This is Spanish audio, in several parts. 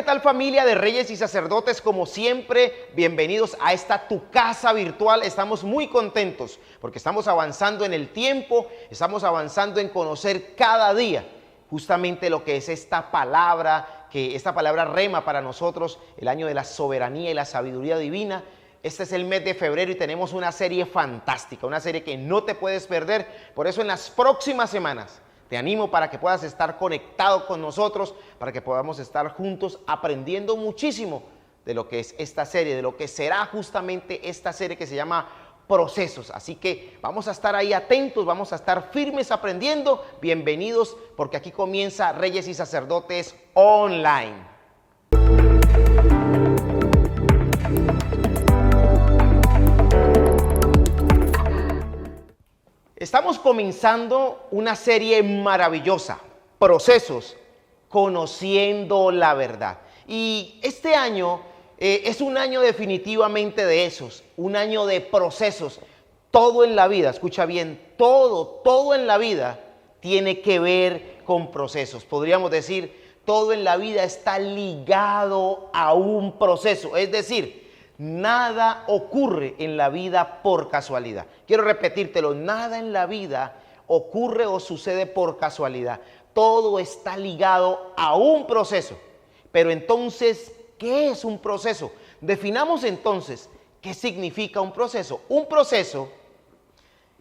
¿qué tal familia de Reyes y Sacerdotes? Como siempre, bienvenidos a esta tu casa virtual. Estamos muy contentos porque estamos avanzando en el tiempo, estamos avanzando en conocer cada día justamente lo que es esta palabra rema para nosotros, el año de la soberanía y la sabiduría divina. Este es el mes de febrero y tenemos una serie fantástica, una serie que no te puedes perder. Por eso en las próximas semanas te animo para que puedas estar conectado con nosotros, para que podamos estar juntos aprendiendo muchísimo de lo que es esta serie, de lo que será justamente esta serie que se llama Procesos. Así que vamos a estar ahí atentos, vamos a estar firmes aprendiendo. Bienvenidos, porque aquí comienza Reyes y Sacerdotes Online. Estamos comenzando una serie maravillosa, Procesos, conociendo la verdad. Y este año es un año definitivamente de esos, un año de procesos. Todo en la vida, escucha bien, todo en la vida tiene que ver con procesos. Podríamos decir, todo en la vida está ligado a un proceso, es decir, nada ocurre en la vida por casualidad. Quiero repetírtelo, nada en la vida ocurre o sucede por casualidad. Todo está ligado a un proceso. Pero entonces, ¿qué es un proceso? Definamos entonces qué significa un proceso. Un proceso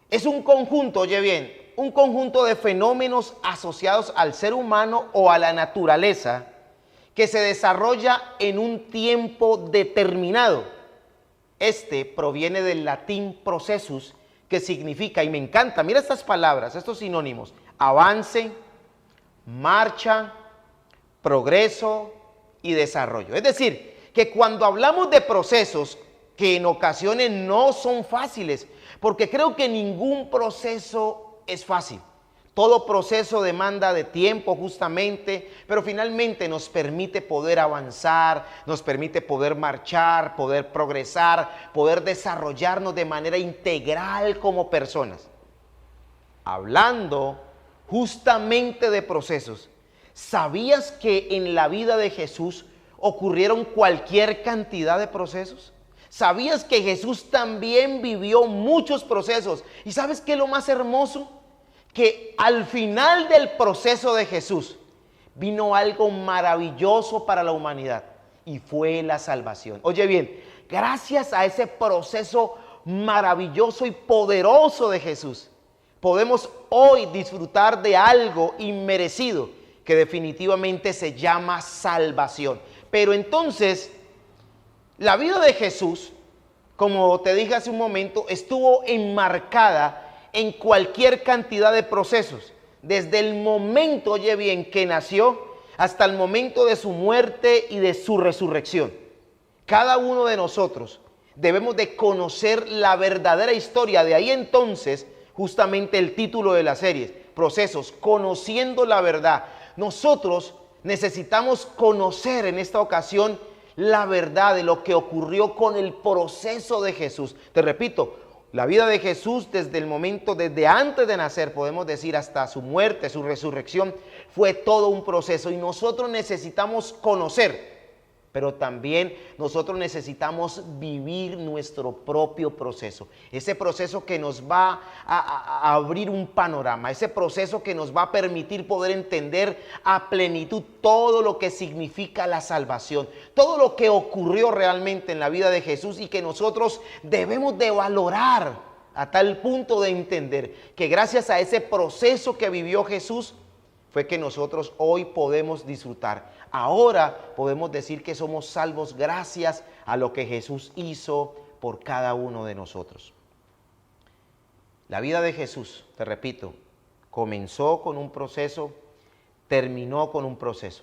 es un conjunto, oye bien, un conjunto de fenómenos asociados al ser humano o a la naturaleza que se desarrolla en un tiempo determinado. Este proviene del latín processus, que significa, y me encanta, mira estas palabras, estos sinónimos: avance, marcha, progreso y desarrollo. Es decir, que cuando hablamos de procesos, que en ocasiones no son fáciles, porque creo que ningún proceso es fácil. Todo proceso demanda de tiempo justamente, pero finalmente nos permite poder avanzar, nos permite poder marchar, poder progresar, poder desarrollarnos de manera integral como personas. Hablando justamente de procesos, ¿sabías que en la vida de Jesús ocurrieron cualquier cantidad de procesos? ¿Sabías que Jesús también vivió muchos procesos? ¿Y sabes qué es lo más hermoso? Que al final del proceso de Jesús vino algo maravilloso para la humanidad y fue la salvación. Oye bien, gracias a ese proceso maravilloso y poderoso de Jesús, podemos hoy disfrutar de algo inmerecido que definitivamente se llama salvación. Pero entonces, la vida de Jesús, como te dije hace un momento, estuvo enmarcada en cualquier cantidad de procesos, desde el momento, oye bien, que nació hasta el momento de su muerte y de su resurrección. Cada uno de nosotros debemos de conocer la verdadera historia. De ahí entonces justamente el título de la serie, Procesos, conociendo la verdad. Nosotros necesitamos conocer en esta ocasión la verdad de lo que ocurrió con el proceso de Jesús. Te repito, la vida de Jesús desde antes de nacer, podemos decir, hasta su muerte, su resurrección, fue todo un proceso y nosotros necesitamos conocer, pero también nosotros necesitamos vivir nuestro propio proceso. Ese proceso que nos va a abrir un panorama, ese proceso que nos va a permitir poder entender a plenitud todo lo que significa la salvación, todo lo que ocurrió realmente en la vida de Jesús y que nosotros debemos de valorar a tal punto de entender que gracias a ese proceso que vivió Jesús fue que nosotros hoy podemos disfrutar. Ahora podemos decir que somos salvos gracias a lo que Jesús hizo por cada uno de nosotros. La vida de Jesús, te repito, comenzó con un proceso, terminó con un proceso.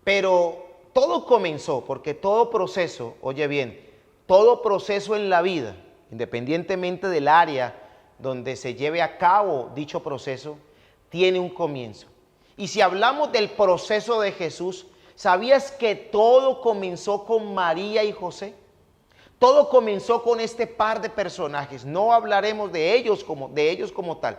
Pero todo comenzó, porque todo proceso, oye bien, todo proceso en la vida, independientemente del área donde se lleve a cabo dicho proceso, tiene un comienzo. Y si hablamos del proceso de Jesús, ¿sabías que todo comenzó con María y José? Todo comenzó con este par de personajes. No hablaremos de ellos como tal,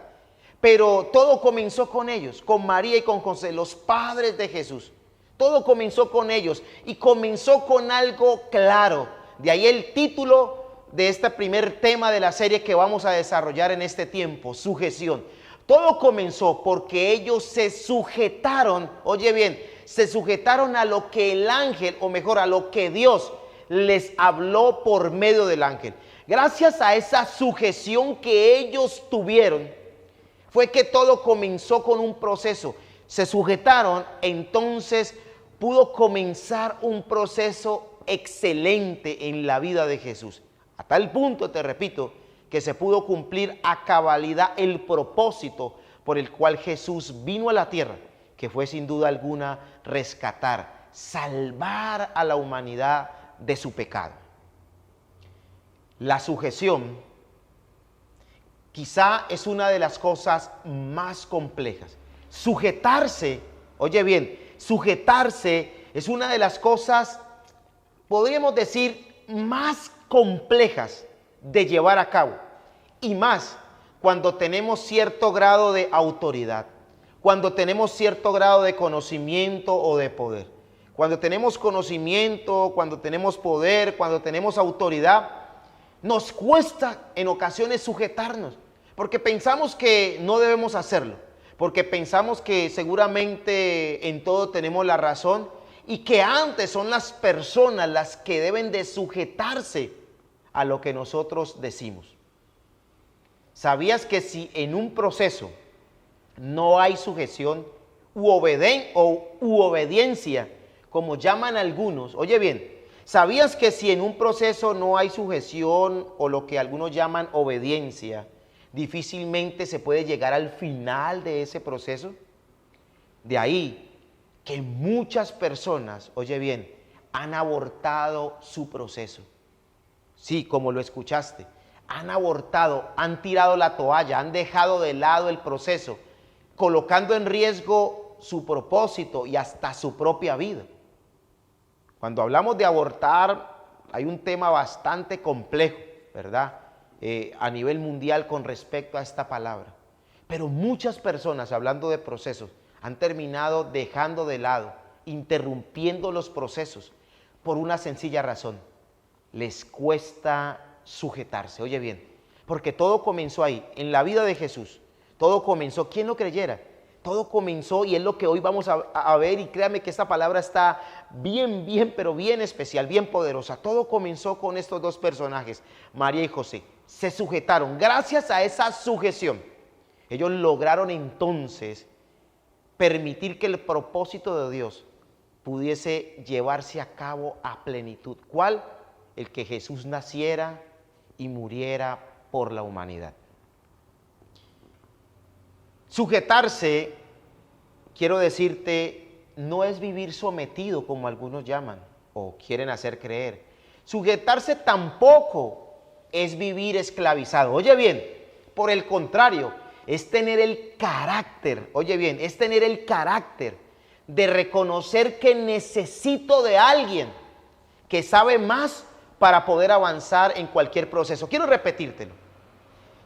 pero todo comenzó con ellos, con María y con José, los padres de Jesús. Todo comenzó con ellos y comenzó con algo claro. De ahí el título de este primer tema de la serie que vamos a desarrollar en este tiempo, sujeción. Todo comenzó porque ellos se sujetaron, oye bien, se sujetaron a lo que el ángel, o mejor, a lo que Dios les habló por medio del ángel. Gracias a esa sujeción que ellos tuvieron, fue que todo comenzó con un proceso. Se sujetaron, entonces pudo comenzar un proceso excelente en la vida de Jesús. A tal punto, te repito, que se pudo cumplir a cabalidad el propósito por el cual Jesús vino a la tierra, que fue sin duda alguna rescatar, salvar a la humanidad de su pecado. La sujeción quizá es una de las cosas más complejas. Sujetarse, oye bien, sujetarse es una de las cosas, podríamos decir, más complejas de llevar a cabo. Y más cuando tenemos cierto grado de autoridad, cuando tenemos cierto grado de conocimiento o de poder. Cuando tenemos conocimiento, cuando tenemos poder, cuando tenemos autoridad, nos cuesta en ocasiones sujetarnos, porque pensamos que no debemos hacerlo, porque pensamos que seguramente en todo tenemos la razón y que antes son las personas las que deben de sujetarse a lo que nosotros decimos. ¿Sabías que si en un proceso no hay sujeción u obediencia, como llaman algunos? Oye bien, ¿sabías que si en un proceso no hay sujeción o lo que algunos llaman obediencia, difícilmente se puede llegar al final de ese proceso? De ahí que muchas personas, oye bien, han abortado su proceso. Sí, como lo escuchaste, han abortado, han tirado la toalla, han dejado de lado el proceso, colocando en riesgo su propósito y hasta su propia vida. Cuando hablamos de abortar, hay un tema bastante complejo, ¿verdad? A nivel mundial con respecto a esta palabra. Pero muchas personas, hablando de procesos, han terminado dejando de lado, interrumpiendo los procesos por una sencilla razón. Les cuesta sujetarse. Oye bien, porque todo comenzó ahí, en la vida de Jesús. Todo comenzó, ¿quién lo creyera? Todo comenzó y es lo que hoy vamos a ver, y créame que esta palabra está bien, pero bien especial, bien poderosa. Todo comenzó con estos dos personajes, María y José. Se sujetaron. Gracias a esa sujeción, ellos lograron entonces permitir que el propósito de Dios pudiese llevarse a cabo a plenitud. ¿Cuál? El que Jesús naciera y muriera por la humanidad. Sujetarse, quiero decirte, no es vivir sometido como algunos llaman o quieren hacer creer. Sujetarse tampoco es vivir esclavizado. Oye bien, por el contrario, es tener el carácter, oye bien, es tener el carácter de reconocer que necesito de alguien que sabe más para poder avanzar en cualquier proceso. Quiero repetírtelo.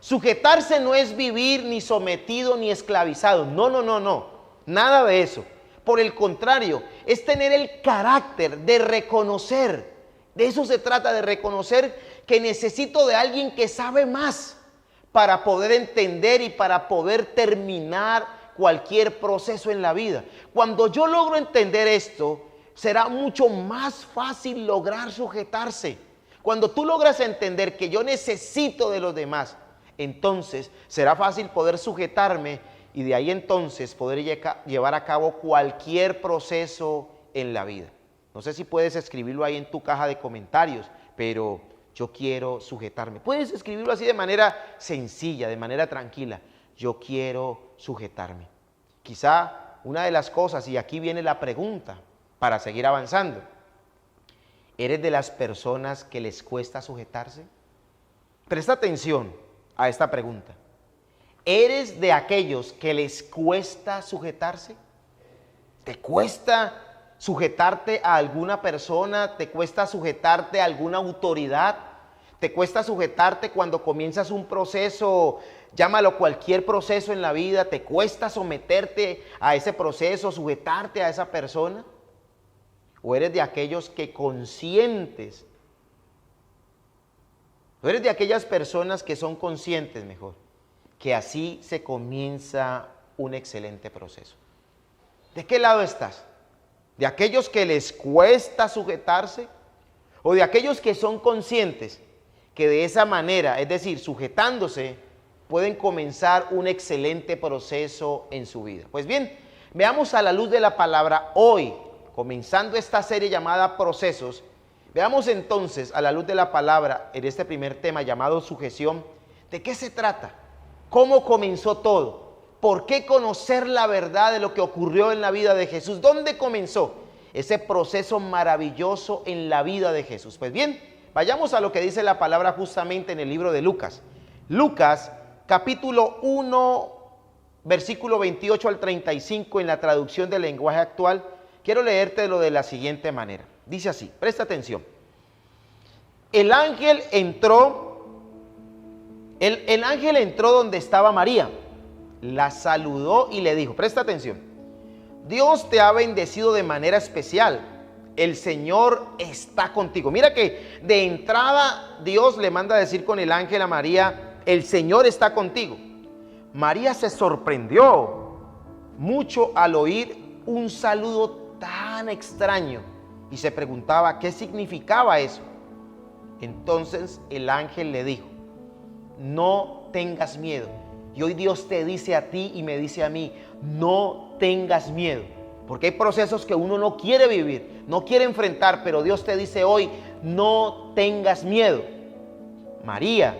Sujetarse no es vivir ni sometido ni esclavizado. No. Nada de eso. Por el contrario, es tener el carácter de reconocer. De eso se trata, de reconocer que necesito de alguien que sabe más para poder entender y para poder terminar cualquier proceso en la vida. Cuando yo logro entender esto, será mucho más fácil lograr sujetarse. Cuando tú logras entender que yo necesito de los demás, entonces será fácil poder sujetarme y de ahí entonces poder llevar a cabo cualquier proceso en la vida. No sé si puedes escribirlo ahí en tu caja de comentarios, pero yo quiero sujetarme. Puedes escribirlo así de manera sencilla, de manera tranquila. Yo quiero sujetarme. Quizá una de las cosas, y aquí viene la pregunta para seguir avanzando. ¿Eres de las personas que les cuesta sujetarse? Presta atención a esta pregunta. ¿Eres de aquellos que les cuesta sujetarse? ¿Te cuesta sujetarte a alguna persona? ¿Te cuesta sujetarte a alguna autoridad? ¿Te cuesta sujetarte cuando comienzas un proceso, llámalo cualquier proceso en la vida? ¿Te cuesta someterte a ese proceso, sujetarte a esa persona? ¿O eres de aquellos que conscientes? ¿O eres de aquellas personas que son conscientes, mejor, que así se comienza un excelente proceso? ¿De qué lado estás? ¿De aquellos que les cuesta sujetarse? ¿O de aquellos que son conscientes que de esa manera, es decir, sujetándose, pueden comenzar un excelente proceso en su vida? Pues bien, veamos a la luz de la palabra hoy, comenzando esta serie llamada Procesos. Veamos entonces a la luz de la palabra en este primer tema llamado sujeción, ¿de qué se trata? ¿Cómo comenzó todo? ¿Por qué conocer la verdad de lo que ocurrió en la vida de Jesús? ¿Dónde comenzó ese proceso maravilloso en la vida de Jesús? Pues bien, vayamos a lo que dice la palabra justamente en el libro de Lucas. Lucas, capítulo 1, versículo 28 al 35 en la traducción del lenguaje actual. Quiero leértelo de la siguiente manera. Dice así, presta atención. El ángel entró donde estaba María, la saludó y le dijo, presta atención, Dios te ha bendecido de manera especial, el Señor está contigo. Mira que de entrada Dios le manda a decir con el ángel a María, el Señor está contigo. María se sorprendió mucho al oír un saludo tan extraño y se preguntaba qué significaba eso. Entonces el ángel le dijo, no tengas miedo. Y hoy Dios te dice a ti y me dice a mí, no tengas miedo. Porque hay procesos que uno no quiere vivir, no quiere enfrentar, pero Dios te dice hoy, no tengas miedo, María,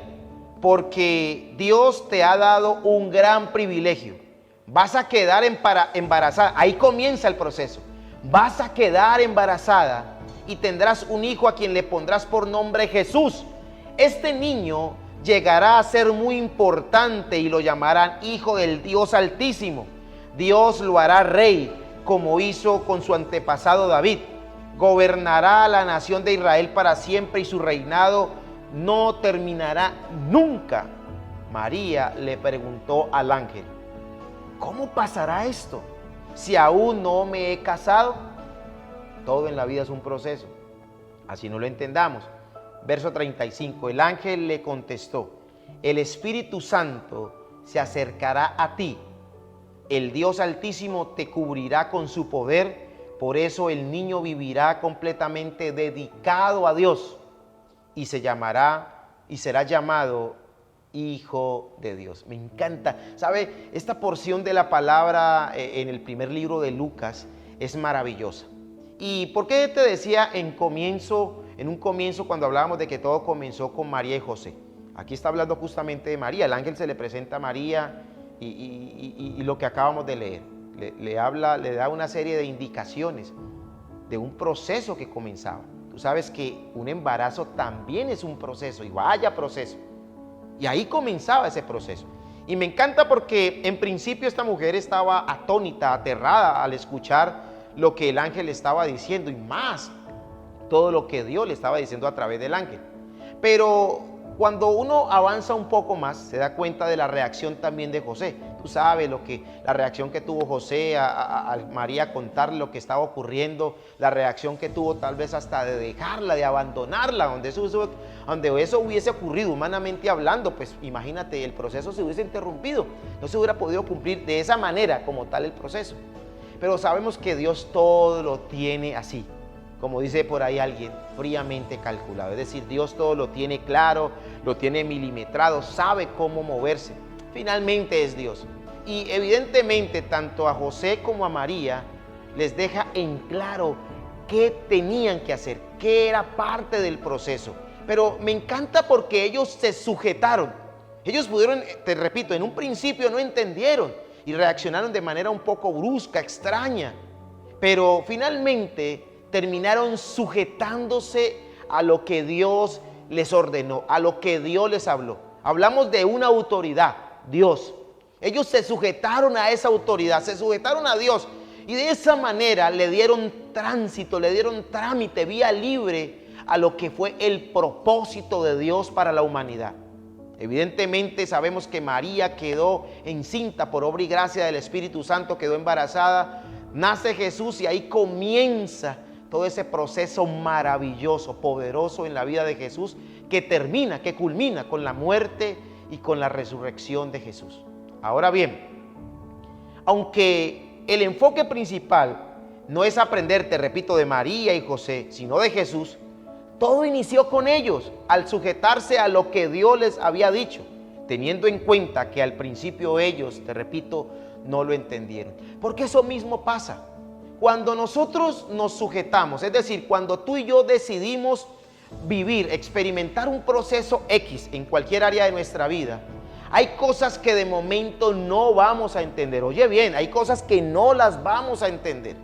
porque Dios te ha dado un gran privilegio. Vas a quedar embarazada, ahí comienza el proceso. Vas a quedar embarazada y tendrás un hijo a quien le pondrás por nombre Jesús. Este niño llegará a ser muy importante y lo llamarán Hijo del Dios Altísimo. Dios lo hará rey, como hizo con su antepasado David. Gobernará a la nación de Israel para siempre y su reinado no terminará nunca. María le preguntó al ángel, ¿cómo pasará esto si aún no me he casado? Todo en la vida es un proceso, así no lo entendamos. Verso 35, el ángel le contestó, el Espíritu Santo se acercará a ti, el Dios Altísimo te cubrirá con su poder, por eso el niño vivirá completamente dedicado a Dios y será llamado Hijo de Dios. Me encanta, ¿sabe? Esta porción de la palabra en el primer libro de Lucas es maravillosa. ¿Y por qué te decía en un comienzo cuando hablábamos de que todo comenzó con María y José? Aquí está hablando justamente de María. El ángel se le presenta a María y lo que acabamos de leer. Le da una serie de indicaciones de un proceso que comenzaba. Tú sabes que un embarazo también es un proceso, y vaya proceso. Y ahí comenzaba ese proceso. Y me encanta porque en principio esta mujer estaba atónita, aterrada al escuchar lo que el ángel le estaba diciendo, y más todo lo que Dios le estaba diciendo a través del ángel. Pero cuando uno avanza un poco más, se da cuenta de la reacción también de José. Tú sabes la reacción que tuvo José a María contarle lo que estaba ocurriendo, la reacción que tuvo tal vez hasta de dejarla, de abandonarla, donde eso hubiese ocurrido humanamente hablando, pues imagínate, el proceso se hubiese interrumpido, no se hubiera podido cumplir de esa manera como tal el proceso. Pero sabemos que Dios todo lo tiene así, como dice por ahí alguien, fríamente calculado. Es decir, Dios todo lo tiene claro, lo tiene milimetrado, sabe cómo moverse. Finalmente es Dios. Y evidentemente tanto a José como a María les deja en claro qué tenían que hacer, qué era parte del proceso. Pero me encanta porque ellos se sujetaron. Ellos pudieron, te repito, en un principio no entendieron y reaccionaron de manera un poco brusca, extraña. Pero finalmente terminaron sujetándose a lo que Dios les ordenó, a lo que Dios les habló. Hablamos de una autoridad, Dios. Ellos se sujetaron a esa autoridad, se sujetaron a Dios y de esa manera le dieron tránsito, le dieron trámite, vía libre a lo que fue el propósito de Dios para la humanidad. Evidentemente sabemos que María quedó encinta por obra y gracia del Espíritu Santo, quedó embarazada, nace Jesús y ahí comienza todo ese proceso maravilloso, poderoso en la vida de Jesús, que termina, que culmina con la muerte y con la resurrección de Jesús. Ahora bien, aunque el enfoque principal no es aprender, te repito, de María y José, sino de Jesús, todo inició con ellos al sujetarse a lo que Dios les había dicho, teniendo en cuenta que al principio ellos, te repito, no lo entendieron. Porque eso mismo pasa. Cuando nosotros nos sujetamos, es decir, cuando tú y yo decidimos vivir, experimentar un proceso X en cualquier área de nuestra vida, hay cosas que de momento no vamos a entender. Oye bien, hay cosas que no las vamos a entender.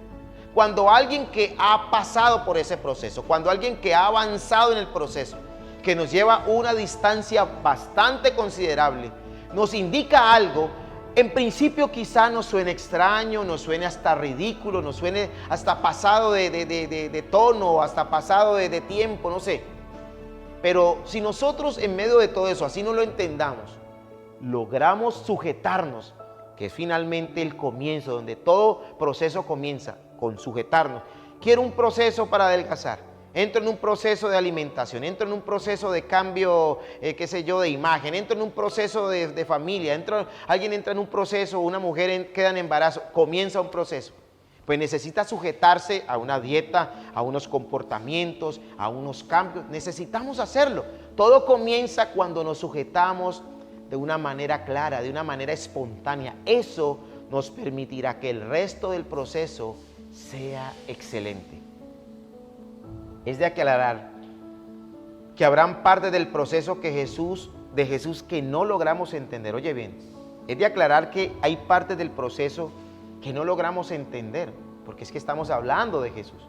Cuando alguien que ha pasado por ese proceso, cuando alguien que ha avanzado en el proceso, que nos lleva una distancia bastante considerable, nos indica algo, en principio quizá nos suene extraño, nos suene hasta ridículo, nos suene hasta pasado de tono, hasta pasado de tiempo, no sé. Pero si nosotros en medio de todo eso, así no lo entendamos, logramos sujetarnos, que es finalmente el comienzo, donde todo proceso comienza con sujetarnos. Quiero un proceso para adelgazar. Entro en un proceso de alimentación, entro en un proceso de cambio, qué sé yo, de imagen, entro en un proceso de familia, alguien entra en un proceso, una mujer queda en embarazo, comienza un proceso. Pues necesita sujetarse a una dieta, a unos comportamientos, a unos cambios. Necesitamos hacerlo. Todo comienza cuando nos sujetamos de una manera clara, de una manera espontánea. Eso nos permitirá que el resto del proceso sea excelente. Es de aclarar que habrán partes del proceso de Jesús que no logramos entender. Oye bien, es de aclarar que hay partes del proceso que no logramos entender, porque es que estamos hablando de Jesús.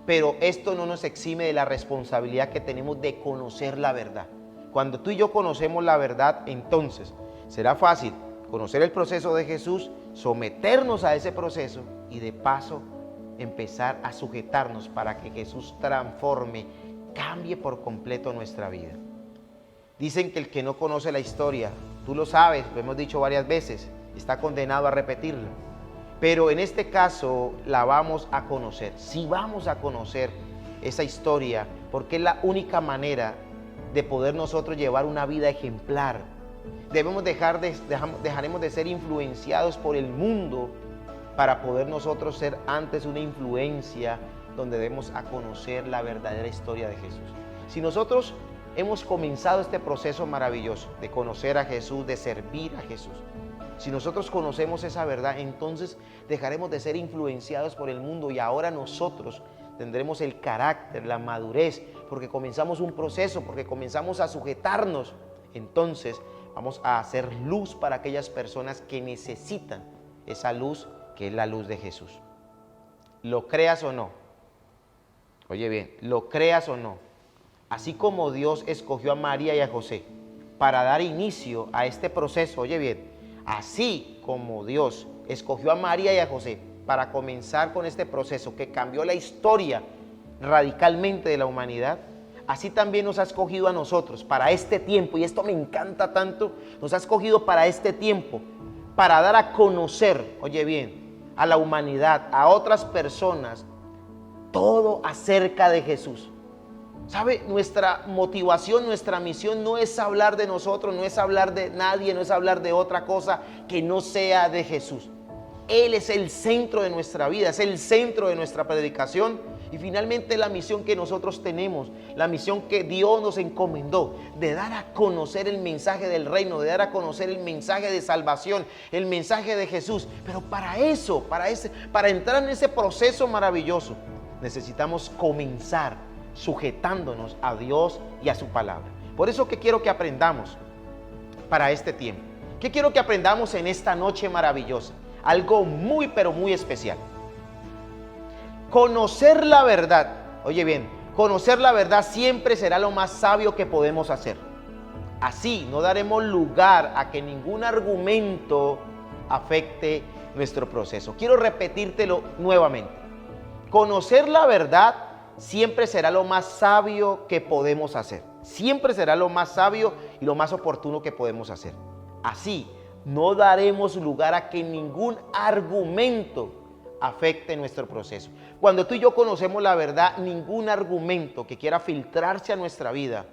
Pero esto no nos exime de la responsabilidad que tenemos de conocer la verdad. Cuando tú y yo conocemos la verdad, entonces será fácil conocer el proceso de Jesús, someternos a ese proceso y de paso empezar a sujetarnos para que Jesús transforme, cambie por completo nuestra vida. Dicen que el que no conoce la historia, tú lo sabes, lo hemos dicho varias veces, está condenado a repetirla. Pero en este caso la vamos a conocer. Sí vamos a conocer esa historia, porque es la única manera de poder nosotros llevar una vida ejemplar. Dejaremos de ser influenciados por el mundo para poder nosotros ser antes una influencia donde debemos a conocer la verdadera historia de Jesús. Si nosotros hemos comenzado este proceso maravilloso de conocer a Jesús, de servir a Jesús, si nosotros conocemos esa verdad, entonces dejaremos de ser influenciados por el mundo y ahora nosotros tendremos el carácter, la madurez, porque comenzamos un proceso, porque comenzamos a sujetarnos. Entonces vamos a hacer luz para aquellas personas que necesitan esa luz, que es la luz de Jesús. Lo creas o no. Oye bien, lo creas o no. Así como Dios escogió a María y a José para dar inicio a este proceso, oye bien, así como Dios escogió a María y a José para comenzar con este proceso que cambió la historia radicalmente de la humanidad, así también nos ha escogido a nosotros para este tiempo, y esto me encanta tanto, nos ha escogido para este tiempo, para dar a conocer, oye bien, a la humanidad, a otras personas, todo acerca de Jesús. ¿Sabe? Nuestra motivación, nuestra misión no es hablar de nosotros, no es hablar de nadie, no es hablar de otra cosa que no sea de Jesús. Él es el centro de nuestra vida, es el centro de nuestra predicación y finalmente la misión que nosotros tenemos, la misión que Dios nos encomendó de dar a conocer el mensaje del reino, de dar a conocer el mensaje de salvación, el mensaje de Jesús. Pero para eso, para entrar en ese proceso maravilloso, necesitamos comenzar sujetándonos a Dios y a su palabra. Por eso que quiero que aprendamos para este tiempo. ¿Qué quiero que aprendamos en esta noche maravillosa? Algo muy pero muy especial. Conocer la verdad. Oye bien, conocer la verdad siempre será lo más sabio que podemos hacer. Así no daremos lugar a que ningún argumento afecte nuestro proceso. Quiero repetírtelo nuevamente. Conocer la verdad siempre será lo más sabio que podemos hacer. Siempre será lo más sabio y lo más oportuno que podemos hacer. Así, no daremos lugar a que ningún argumento afecte nuestro proceso. Cuando tú y yo conocemos la verdad, ningún argumento que quiera filtrarse a nuestra vida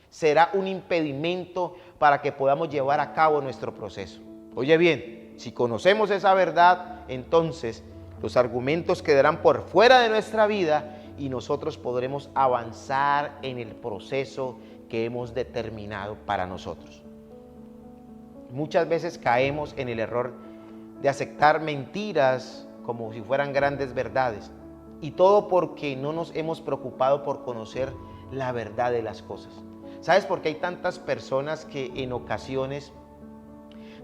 será un impedimento para que podamos llevar a cabo nuestro proceso. Oye bien, si conocemos esa verdad, entonces los argumentos quedarán por fuera de nuestra vida y nosotros podremos avanzar en el proceso que hemos determinado para nosotros. Muchas veces caemos en el error de aceptar mentiras como si fueran grandes verdades, y todo porque no nos hemos preocupado por conocer la verdad de las cosas. ¿Sabes por qué hay tantas personas que en ocasiones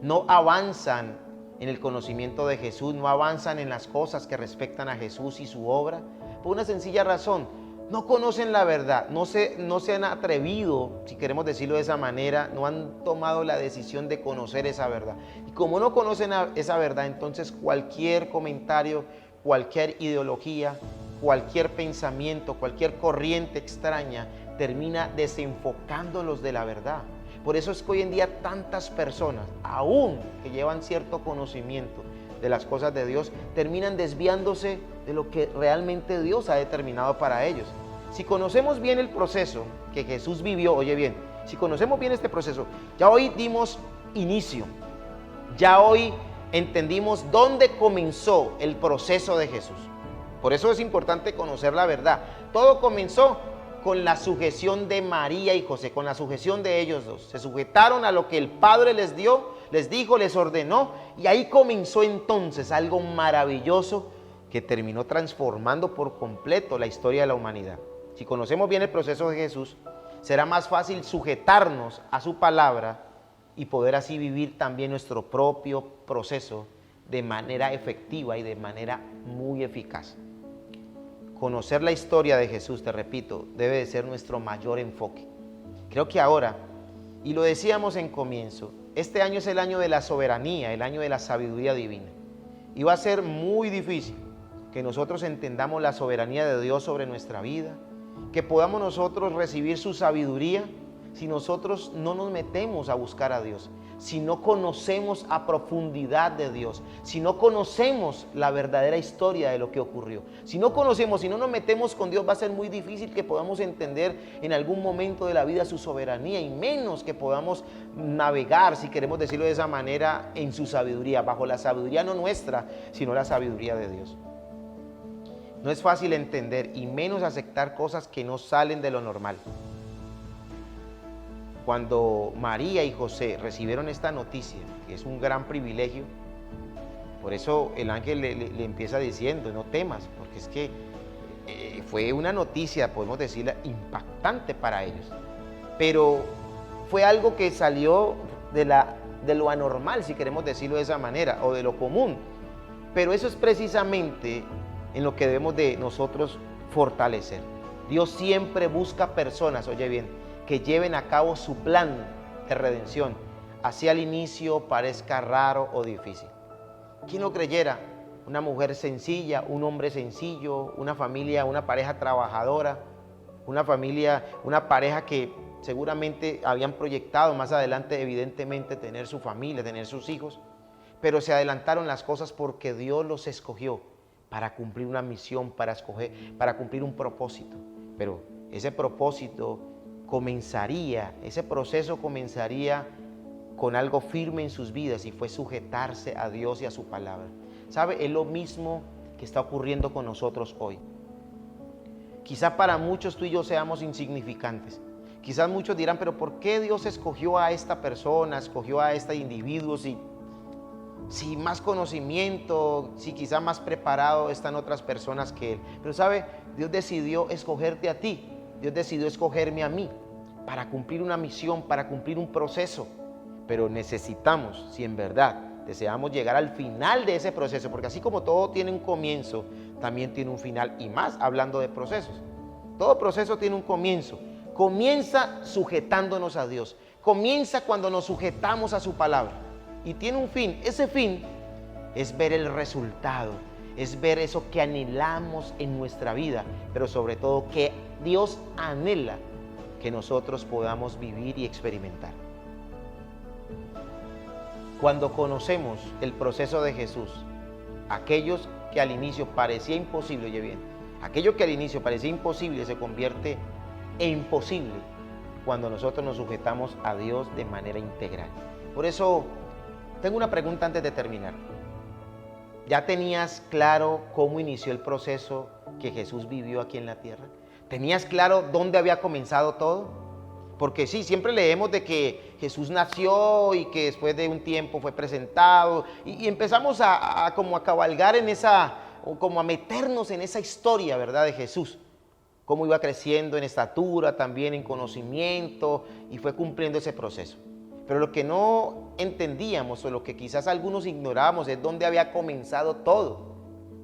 no avanzan en el conocimiento de Jesús, no avanzan en las cosas que respectan a Jesús y su obra? Por una sencilla razón: no conocen la verdad, no se han atrevido, si queremos decirlo de esa manera, no han tomado la decisión de conocer esa verdad. Y como no conocen esa verdad, entonces cualquier comentario, cualquier ideología, cualquier pensamiento, cualquier corriente extraña termina desenfocándolos de la verdad. Por eso es que hoy en día tantas personas, aún que llevan cierto conocimiento de las cosas de Dios, terminan desviándose de lo que realmente Dios ha determinado para ellos. Si conocemos bien el proceso que Jesús vivió, oye bien, si conocemos bien este proceso, ya hoy dimos inicio, ya hoy entendimos dónde comenzó el proceso de Jesús. Por eso es importante conocer la verdad. Todo comenzó con la sujeción de María y José, con la sujeción de ellos dos. Se sujetaron a lo que el Padre les dio, les dijo, les ordenó, y ahí comenzó entonces algo maravilloso que terminó transformando por completo la historia de la humanidad. Si conocemos bien el proceso de Jesús, será más fácil sujetarnos a su palabra y poder así vivir también nuestro propio proceso de manera efectiva y de manera muy eficaz. Conocer la historia de Jesús, te repito, debe de ser nuestro mayor enfoque. Creo que ahora, y lo decíamos en comienzo, este año es el año de la soberanía, el año de la sabiduría divina. Y va a ser muy difícil que nosotros entendamos la soberanía de Dios sobre nuestra vida, que podamos nosotros recibir su sabiduría si nosotros no nos metemos a buscar a Dios, si no conocemos a profundidad de Dios, si no conocemos la verdadera historia de lo que ocurrió. Si no conocemos, si no nos metemos con Dios, va a ser muy difícil que podamos entender en algún momento de la vida su soberanía, y menos que podamos navegar, si queremos decirlo de esa manera, en su sabiduría, bajo la sabiduría no nuestra, sino la sabiduría de Dios. No es fácil entender y menos aceptar cosas que no salen de lo normal. Cuando María y José recibieron esta noticia, que es un gran privilegio, por eso el ángel le empieza diciendo: no temas, porque es que fue una noticia, podemos decirla, impactante para ellos. Pero fue algo que salió de lo anormal, si queremos decirlo de esa manera, o de lo común. Pero eso es precisamente en lo que debemos de nosotros fortalecer. Dios siempre busca personas, oye bien, que lleven a cabo su plan de redención, así al inicio parezca raro o difícil. ¿Quién lo creyera? Una mujer sencilla, un hombre sencillo, una familia, una pareja trabajadora, una familia, una pareja que seguramente habían proyectado más adelante, evidentemente, tener su familia, tener sus hijos, pero se adelantaron las cosas porque Dios los escogió para cumplir una misión, para cumplir un propósito. Pero ese propósito ese proceso comenzaría con algo firme en sus vidas, y fue sujetarse a Dios y a su palabra. ¿Sabe? Es lo mismo que está ocurriendo con nosotros hoy. Quizá para muchos tú y yo seamos insignificantes. Quizás muchos dirán: pero ¿por qué Dios escogió a esta persona, escogió a este individuo, si más conocimiento, si quizá más preparado están otras personas que él? Pero ¿sabe? Dios decidió escogerte a ti, Dios decidió escogerme a mí para cumplir una misión, para cumplir un proceso. Pero necesitamos, si en verdad deseamos llegar al final de ese proceso, porque así como todo tiene un comienzo, también tiene un final, y más hablando de procesos. Todo proceso tiene un comienzo. Comienza sujetándonos a Dios, comienza cuando nos sujetamos a su palabra, y tiene un fin. Ese fin es ver el resultado, es ver eso que anhelamos en nuestra vida, pero sobre todo que Dios anhela que nosotros podamos vivir y experimentar. Cuando conocemos el proceso de Jesús, aquellos que al inicio parecía imposible, oye bien, aquello que al inicio parecía imposible se convierte en posible cuando nosotros nos sujetamos a Dios de manera integral. Por eso, tengo una pregunta antes de terminar. ¿Ya tenías claro cómo inició el proceso que Jesús vivió aquí en la tierra? ¿Tenías claro dónde había comenzado todo? Porque sí, siempre leemos de que Jesús nació y que después de un tiempo fue presentado y empezamos como a cabalgar en esa, o como a meternos en esa historia, ¿verdad?, de Jesús. Cómo iba creciendo en estatura, también en conocimiento, y fue cumpliendo ese proceso. Pero lo que no entendíamos, o lo que quizás algunos ignorábamos, es dónde había comenzado todo.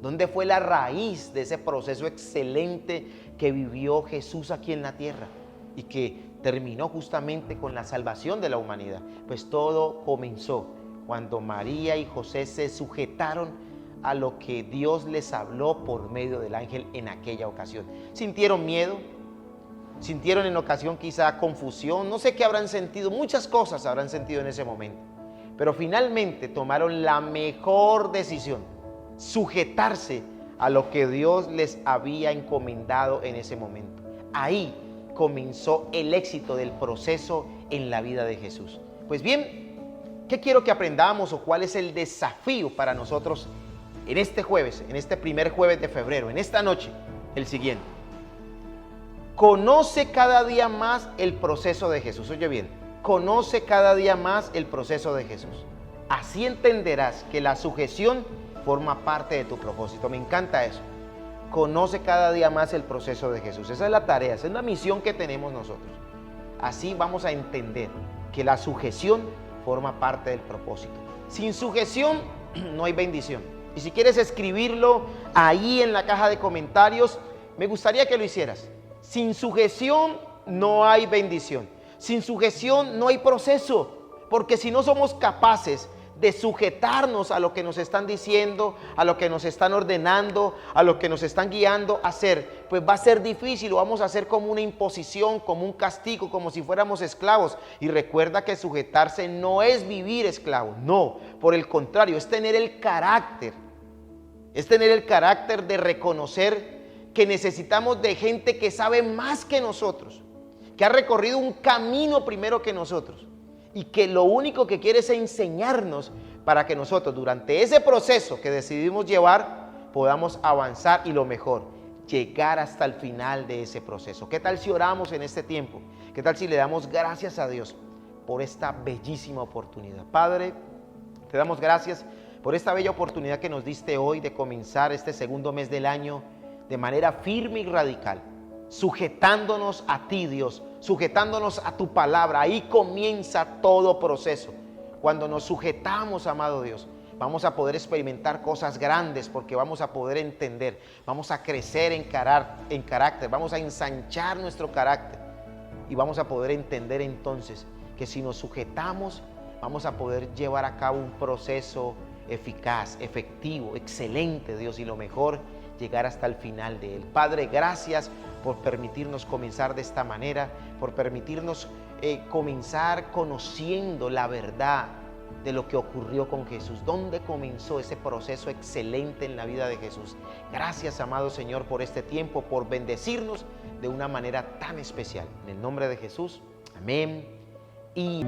¿Dónde fue la raíz de ese proceso excelente que vivió Jesús aquí en la tierra y que terminó justamente con la salvación de la humanidad? Pues todo comenzó cuando María y José se sujetaron a lo que Dios les habló por medio del ángel en aquella ocasión. ¿Sintieron miedo? ¿Sintieron en ocasión quizá confusión? No sé qué habrán sentido, muchas cosas habrán sentido en ese momento. Pero finalmente tomaron la mejor decisión: sujetarse a lo que Dios les había encomendado en ese momento. Ahí comenzó el éxito del proceso en la vida de Jesús. Pues bien, ¿qué quiero que aprendamos o cuál es el desafío para nosotros en este jueves, en este primer jueves de febrero, en esta noche? El siguiente: conoce cada día más el proceso de Jesús. Oye bien, conoce cada día más el proceso de Jesús. Así entenderás que la sujeción forma parte de tu propósito. Me encanta eso. Conoce cada día más el proceso de Jesús. Esa es la tarea, esa es la misión que tenemos nosotros. Así vamos a entender que la sujeción forma parte del propósito. Sin sujeción no hay bendición. Y si quieres escribirlo ahí en la caja de comentarios, me gustaría que lo hicieras. Sin sujeción no hay bendición. Sin sujeción no hay proceso. Porque si no somos capaces de sujetarnos a lo que nos están diciendo, a lo que nos están ordenando, a lo que nos están guiando a hacer, pues va a ser difícil, lo vamos a hacer como una imposición, como un castigo, como si fuéramos esclavos. Y recuerda que sujetarse no es vivir esclavo, no, por el contrario, es tener el carácter de reconocer que necesitamos de gente que sabe más que nosotros, que ha recorrido un camino primero que nosotros, y que lo único que quiere es enseñarnos para que nosotros durante ese proceso que decidimos llevar podamos avanzar y lo mejor, llegar hasta el final de ese proceso. ¿Qué tal si oramos en este tiempo? ¿Qué tal si le damos gracias a Dios por esta bellísima oportunidad? Padre, te damos gracias por esta bella oportunidad que nos diste hoy de comenzar este segundo mes del año de manera firme y radical, sujetándonos a ti, Dios, sujetándonos a tu palabra. Ahí comienza todo proceso. Cuando nos sujetamos, amado Dios, vamos a poder experimentar cosas grandes, porque vamos a poder entender, vamos a crecer en carácter, vamos a ensanchar nuestro carácter y vamos a poder entender entonces que si nos sujetamos, vamos a poder llevar a cabo un proceso eficaz, efectivo, excelente, Dios, y lo mejor, llegar hasta el final de él. Padre, gracias por permitirnos comenzar de esta manera, por permitirnos comenzar conociendo la verdad de lo que ocurrió con Jesús, dónde comenzó ese proceso excelente en la vida de Jesús. Gracias, amado Señor, por este tiempo, por bendecirnos de una manera tan especial. En el nombre de Jesús, amén y